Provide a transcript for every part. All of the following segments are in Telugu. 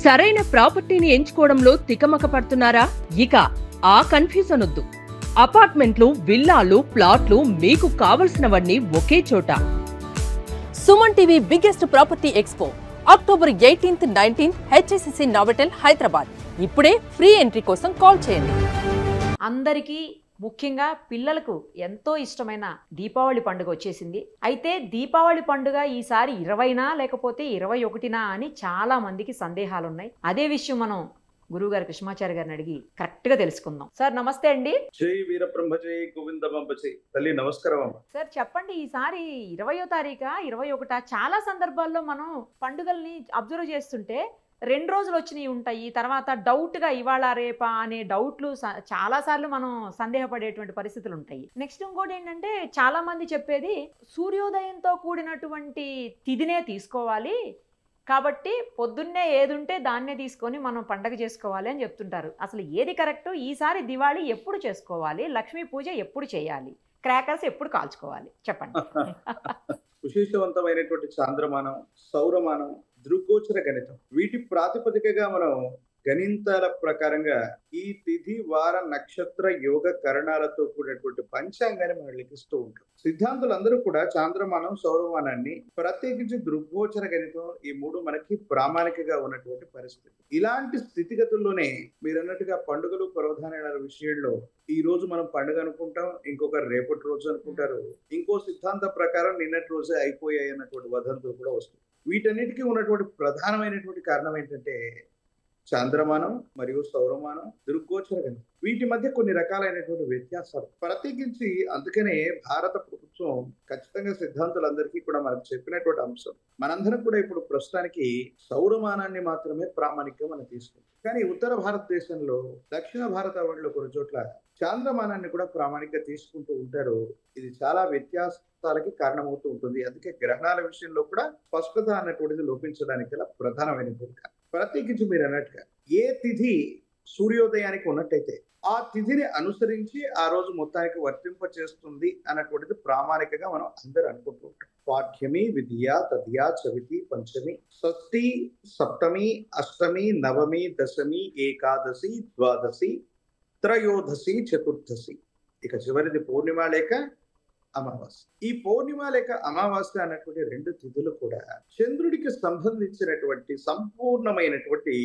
సరైన ప్రాపర్టీని ఎంచుకోవడంలో తికమక పడుతున్నారా? ఇక ఆ కన్ఫ్యూజన్ వద్దు. అపార్ట్మెంట్లు, విల్లాలు, ప్లాట్లు మీకు కావలసినవన్నీ ఒకే చోట. Suman TV biggest property expo October 18th, 19th HSCC Novotel, Hyderabad. ఇప్పుడే ఫ్రీ ఎంట్రీ కోసం కాల్ చేయండి. అందరికీ ముఖ్యంగా పిల్లలకు ఎంతో ఇష్టమైన దీపావళి పండుగ వచ్చేసింది. అయితే దీపావళి పండుగ ఈసారి 20నా లేకపోతే 21నా అని చాలా మందికి సందేహాలు ఉన్నాయి. అదే విషయం మనం గురువుగారు కృష్ణమాచారి గారిని అడిగి కరెక్ట్ గా తెలుసుకుందాం. సార్ నమస్తే అండి. జై వీరబ్రహ్మ జై గోవిందమ్మ జై తల్లి. నమస్కారం అమ్మ. సార్ చెప్పండి, ఈసారి 20వ తారీఖా 21 చాలా సందర్భాల్లో మనం పండుగల్ని అబ్జర్వ్ చేస్తుంటే 2 రోజులు వచ్చినవి ఉంటాయి, తర్వాత డౌట్గా ఇవాళ రేపా అనే డౌట్లు చాలాసార్లు మనం సందేహపడేటువంటి పరిస్థితులు ఉంటాయి. నెక్స్ట్ ఇంకోటి ఏంటంటే చాలా మంది చెప్పేది సూర్యోదయంతో కూడినటువంటి తిథినే తీసుకోవాలి, కాబట్టి పొద్దున్నే ఏది ఉంటే దాన్నే తీసుకొని మనం పండగ చేసుకోవాలి అని చెప్తుంటారు. అసలు ఏది కరెక్ట్? ఈసారి దివాళీ ఎప్పుడు చేసుకోవాలి? లక్ష్మీ పూజ ఎప్పుడు చేయాలి? క్రాకర్స్ ఎప్పుడు కాల్చుకోవాలి? చెప్పండి. విశేషవంతమైనటువంటి చాంద్రమానం, సౌరమానం, దృగ్గోచర గణితం, వీటి ప్రాతిపదికగా మనం గణితాల ప్రకారంగా ఈ తిథి, వార, నక్షత్ర, యోగ కరణాలతో కూడినటువంటి పంచాంగాన్ని మనం లెక్కిస్తూ ఉంటాం. సిద్ధాంతులందరూ కూడా చాంద్రమానం, సౌరమానాన్ని, ప్రత్యేకించి దృగ్గోచర గణితం, ఈ మూడు మనకి ప్రామాణికగా ఉన్నటువంటి పరిస్థితి. ఇలాంటి స్థితిగతుల్లోనే మీరు అన్నట్టుగా పండుగలు, పర్వదినాల విషయంలో ఈ రోజు మనం పండుగ అనుకుంటాం, ఇంకొక రేపటి రోజు అనుకుంటారు, ఇంకో సిద్ధాంత ప్రకారం నిన్నటి రోజే అయిపోయాయి అన్నటువంటి వదంతులు కూడా వస్తుంది. వీటన్నిటికీ ఉన్నటువంటి ప్రధానమైనటువంటి కారణం ఏంటంటే చాంద్రమానం మరియు సౌరమానం, దృగ్గోచర గణితం, వీటి మధ్య కొన్ని రకాలైనటువంటి వ్యత్యాసాలు. ప్రత్యేకించి అందుకనే భారత ప్రభుత్వం ఖచ్చితంగా సిద్ధాంతులందరికీ కూడా మనకు చెప్పినటువంటి అంశం, మనందరం కూడా ఇప్పుడు ప్రస్తుతానికి సౌరమానాన్ని మాత్రమే ప్రామాణికంగా మనం తీసుకుంటాం. కానీ ఉత్తర భారతదేశంలో, దక్షిణ భారత వాళ్ళు కొన్ని చోట్ల చాంద్రమానాన్ని కూడా ప్రామాణికంగా తీసుకుంటూ ఉంటారు. ఇది చాలా వ్యత్యాసాలకి కారణమవుతూ ఉంటుంది. అందుకే గ్రహణాల విషయంలో కూడా స్పష్టత అన్నటువంటిది లోపించడానికి గల ప్రధానమైనటువంటి కారణం. ప్రత్యేకించి మీరు అన్నట్టుగా ఏ తిథి సూర్యోదయానికి ఉన్నట్టయితే ఆ తిథిని అనుసరించి ఆ రోజు మొత్తానికి వర్తింప చేస్తుంది అన్నటువంటిది ప్రామాణికంగా మనం అందరూ అనుకుంటూ ఉంటాం. పాఠ్యమి, విద్య, తదియా, చవితి, పంచమి, షష్ఠి, సప్తమి, అష్టమి, నవమి, దశమి, ఏకాదశి, ద్వాదశి, త్రయోదశి, చతుర్దశి, ఇక చివరిది పూర్ణిమ లేక అమావాస్య. ఈ పూర్ణిమ లేక అమావాస్య అన్నటువంటి 2 తిథులు కూడా చంద్రుడికి సంబంధించినటువంటి సంపూర్ణమైనటువంటి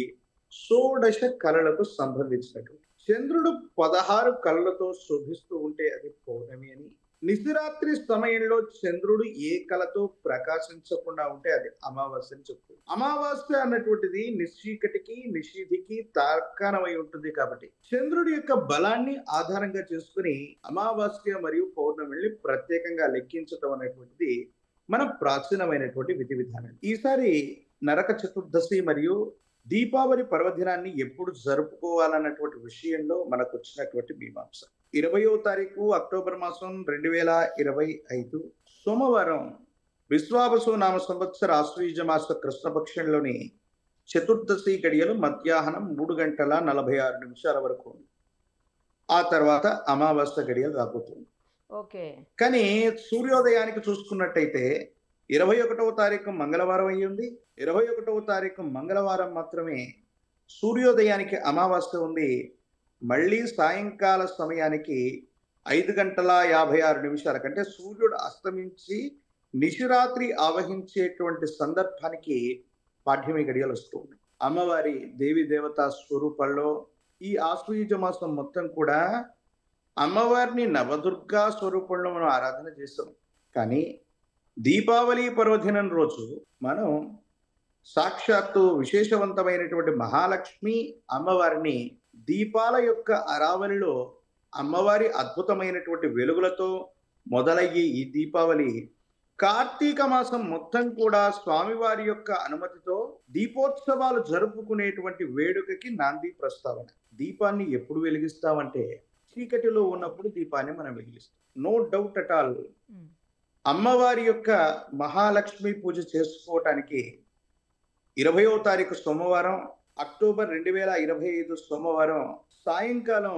షోడశ కళలకు సంబంధించినటువంటి, చంద్రుడు 16 కళలతో శోభిస్తూ ఉంటే అది పౌర్ణమి అని, నిశిరాత్రి సమయంలో చంద్రుడు ఏ కళతో ప్రకాశించకుండా ఉంటే అది అమావాస్య అని చెప్తుంది. అమావాస్య అన్నటువంటిది నిశ్చీకటికి, నిషిధికి తార్కాణమై ఉంటుంది. కాబట్టి చంద్రుడి యొక్క బలాన్ని ఆధారంగా చేసుకుని అమావాస్య మరియు పౌర్ణమిని ప్రత్యేకంగా లెక్కించడం అనేటువంటిది మన ప్రాచీనమైనటువంటి విధి విధానం. ఈసారి నరక చతుర్దశి మరియు దీపావళి పర్వదినాన్ని ఎప్పుడు జరుపుకోవాలన్నటువంటి విషయంలో మనకు వచ్చినటువంటి మీమాంస. 20వ తారీఖు అక్టోబర్ మాసం 2025 సోమవారం విశ్వావసు నామ సంవత్సర ఆశ్వయుజ మాస కృష్ణపక్షంలోని చతుర్దశి గడియలు మధ్యాహ్నం 3:46 వరకు. ఆ తర్వాత అమావాస్య గడియలు రాబోతుంది. కానీ సూర్యోదయానికి చూసుకున్నట్టయితే 21వ తారీఖు మంగళవారం అయ్యింది. 21వ తారీఖు మంగళవారం మాత్రమే సూర్యోదయానికి అమావాస్య ఉంది. మళ్ళీ సాయంకాల సమయానికి 5:56 కంటే సూర్యుడు అస్తమించి నిశిరాత్రి ఆవహించేటువంటి సందర్భానికి పాఠ్యమి గడియలు వస్తుంది. అమ్మవారి దేవి దేవతా స్వరూపాల్లో ఈ ఆశ్వయుజ మాసం మొత్తం కూడా అమ్మవారిని నవదుర్గా స్వరూపంలో మనం ఆరాధన చేస్తాం. కానీ దీపావళి పర్వదినం రోజు మనం సాక్షాత్తు విశేషవంతమైనటువంటి మహాలక్ష్మి అమ్మవారిని దీపాల యొక్క అరావళిలో అమ్మవారి అద్భుతమైనటువంటి వెలుగులతో మొదలయ్యే ఈ దీపావళి కార్తీక మాసం మొత్తం కూడా స్వామివారి యొక్క అనుమతితో దీపోత్సవాలు జరుపుకునేటువంటి వేడుకకి నాంది ప్రస్తావన. దీపాన్ని ఎప్పుడు వెలిగిస్తామంటే చీకటిలో ఉన్నప్పుడు దీపాన్ని మనం వెలిగిస్తాం. No doubt at all. అమ్మవారి యొక్క మహాలక్ష్మి పూజ చేసుకోవటానికి 20వ తారీఖు సోమవారం అక్టోబర్ 2025 సోమవారం సాయంకాలం,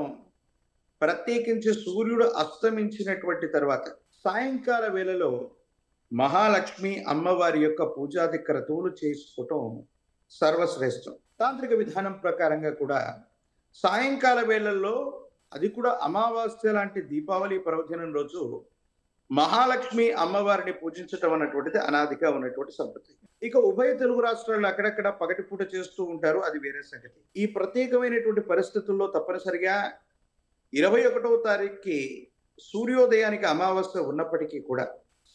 ప్రత్యేకించి సూర్యుడు అస్తమించినటువంటి తర్వాత సాయంకాల వేళలో మహాలక్ష్మి అమ్మవారి యొక్క పూజాది క్రతువులు చేసుకోవటం సర్వశ్రేష్టం. తాంత్రిక విధానం ప్రకారంగా కూడా సాయంకాల వేళల్లో, అది కూడా అమావాస్య లాంటి దీపావళి పర్వదినం రోజు మహాలక్ష్మి అమ్మవారిని పూజించటం అన్నటువంటిది అనాదిగా ఉన్నటువంటి సంపత్తి. ఇక ఉభయ తెలుగు రాష్ట్రాల్లో అక్కడక్కడ పగటిపూట చేస్తూ ఉంటారు, అది వేరే సంగతి. ఈ ప్రత్యేకమైనటువంటి పరిస్థితుల్లో తప్పనిసరిగా 21వ తారీఖుకి సూర్యోదయానికి అమావాస్య ఉన్నప్పటికీ కూడా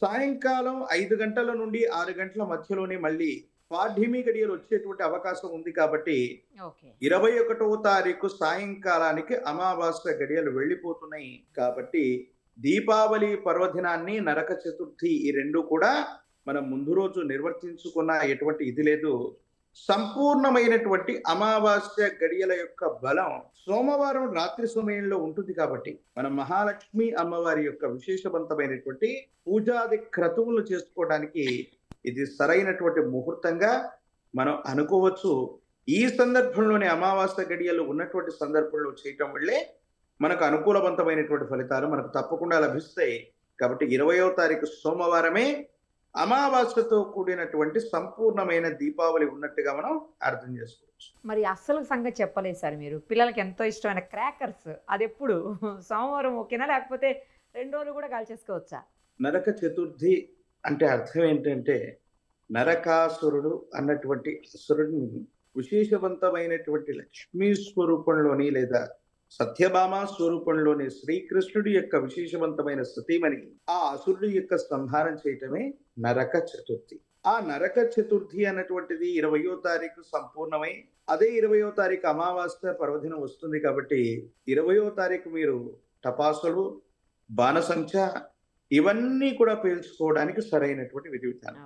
సాయంకాలం 5 గంటల నుండి 6 గంటల మధ్యలోనే మళ్ళీ పాడ్యమి గడియలు వచ్చేటువంటి అవకాశం ఉంది. కాబట్టి 21వ తారీఖు సాయంకాలానికి అమావాస్య గడియలు వెళ్ళిపోతున్నాయి. కాబట్టి దీపావళి పర్వదినాన్ని, నరక చతుర్థి, ఈ రెండు కూడా మనం ముందు రోజు నిర్వర్తించుకున్న ఎటువంటి ఇది లేదు. సంపూర్ణమైనటువంటి అమావాస్య గడియల యొక్క బలం సోమవారం రాత్రి సమయంలో ఉంటుంది. కాబట్టి మనం మహాలక్ష్మి అమ్మవారి యొక్క విశేషవంతమైనటువంటి పూజాది క్రతువులు చేసుకోవడానికి ఇది సరైనటువంటి ముహూర్తంగా మనం అనుకోవచ్చు. ఈ సందర్భంలోనే అమావాస్య గడియలు ఉన్నటువంటి సందర్భంలో చేయటం వల్లే మనకు అనుకూలవంతమైనటువంటి ఫలితాలు మనకు తప్పకుండా లభిస్తాయి. కాబట్టి 20వ తారీఖు సోమవారమే అమావాస్యతో కూడినటువంటి సంపూర్ణమైన దీపావళి ఉన్నట్టుగా మనం అర్థం చేసుకోవచ్చు. మరి అస్సలు సంగతి చెప్పలేదు సార్ మీరు. పిల్లలకి ఎంతో ఇష్టమైన క్రాకర్స్, అది ఎప్పుడు సోమవారం ఓకేనా, లేకపోతే 2 రోజులు కూడా కాల్చేసుకోవచ్చా? నరక చతుర్థి అంటే అర్థం ఏంటంటే, నరకాసురుడు అన్నటువంటి అసురుడిని విశేషవంతమైనటువంటి లక్ష్మీ స్వరూపంలోని లేదా సత్యభామ స్వరూపంలోని శ్రీకృష్ణుడి యొక్క విశేషవంతమైన సతీమణి ఆ అసురుడి యొక్క సంహారం చేయటమే నరక చతుర్థి. ఆ నరక చతుర్థి అన్నటువంటిది 20వ తారీఖు సంపూర్ణమై అదే 20వ తారీఖు అమావాస్య పర్వదినం వస్తుంది. కాబట్టి 20వ తారీఖు మీరు టపాసులు, బాణసంచ ఇవన్నీ కూడా పేల్చుకోవడానికి సరైనటువంటి విధి విధానం.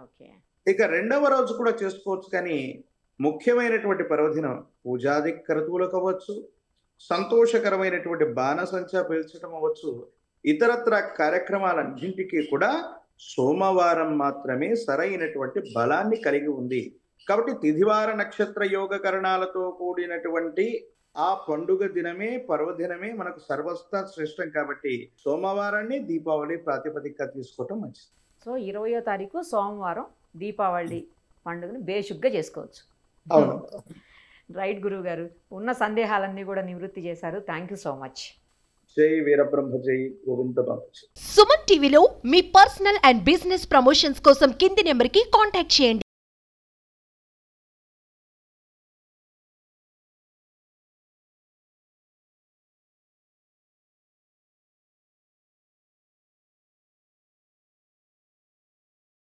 ఇక 2వ రోజు కూడా చేసుకోవచ్చు, కానీ ముఖ్యమైనటువంటి పర్వదినం పూజాది క్రతువులు కావచ్చు, సంతోషకరమైనటువంటి బాణసంచ పేల్చడం అవ్వచ్చు, ఇతరత్ర కార్యక్రమాలన్నింటికీ కూడా సోమవారం మాత్రమే సరైనటువంటి బలాన్ని కలిగి ఉంది. కాబట్టి తిథివార నక్షత్ర యోగ కరణాలతో కూడినటువంటి ఆ పండుగ దినమే, పర్వదినమే మనకు సర్వస్థ శ్రేష్టం. కాబట్టి సోమవారాన్ని దీపావళి ప్రాతిపదికగా తీసుకోవటం మంచిది. సో 20వ తారీఖు సోమవారం దీపావళి పండుగను బేషుగ్గా చేసుకోవచ్చు. అవును. రైట్ గురువు గారు, ఉన్న సందేహాలన్నీ కూడా నివృత్తి చేశారు. Thank you so much. జై వీరబ్రహ్మ, జై గోవింద బాబు. సుమన్ టీవీలో మీ పర్సనల్ అండ్ బిజినెస్ ప్రమోషన్స్ కోసం కింది నెంబర్కి కాంటాక్ట్ చేయండి.